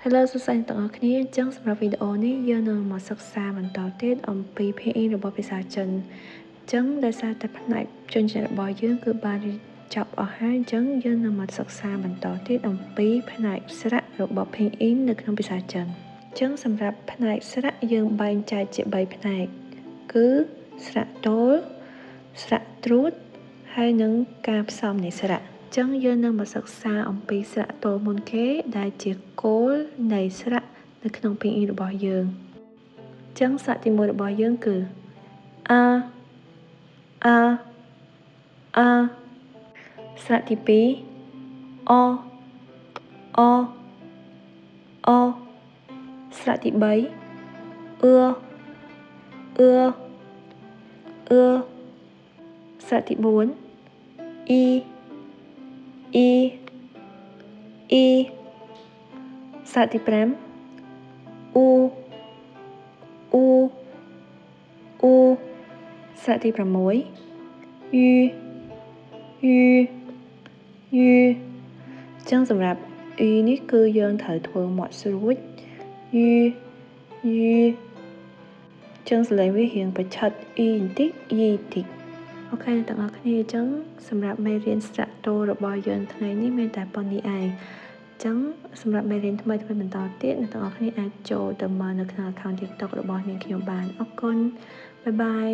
Hello សួស្តីទាំងអស់គ្នាអញ្ចឹងសម្រាប់វីដេអូនេះយើងនឹងមកសិក្សាបន្តទៀតអំពីភាគអ៊ីរបស់ភាសាចិនអញ្ចឹងដោយសារតែផ្នែកជនជាតិរបស់យើងគឺបានចប់អស់ហើយអញ្ចឹងយើងនឹងមកសិក្សាបន្តទៀតអំពីផ្នែកស្រៈរបស់ភាគអ៊ីនៅក្នុងភាសាចិនអញ្ចឹងសម្រាប់ផ្នែកស្រៈយើងបែងចែកជា3ផ្នែកគឺស្រៈតូលស្រៈត្រួតហើយនិងការផ្សំនៃស្រៈចឹងយើងនឹងមកសិក្សាអំពីស្រៈតូលមុនគេដែលជាគោលនៃស្រៈនៅក្នុងភាគអ៊ីរបស់យើងចឹងស្រៈទី1របស់យើងគឺអាស្រៈទី2អស្រៈទី3អឺស្រៈទី4អ៊ីស្រៈទី5អ៊ូស្រៈទី6យឺចឹងសម្រាប់អ៊ីនេះគឺយើងត្រូវធ្វើមាត់ស្រួចយឺចឹងសលេងវារៀងប្រឆិតអ៊ីបន្តិចយីបន្តិចអូខេទាំងអស់គ្នាអញ្ចឹងសម្រាប់មេរៀនស្រៈតូលរបស់យើងថ្ងៃនេះមានតែប៉ុណ្្នេះឯងអញ្ចឹងសម្រាប់មេរៀនថ្មីបន្តទៀតអ្នកទាំងអស់គ្នាអាចចូលទៅមើលនៅក្នុង account TikTok របស់នាងខ្ញុំបានអរគុណបាយបាយ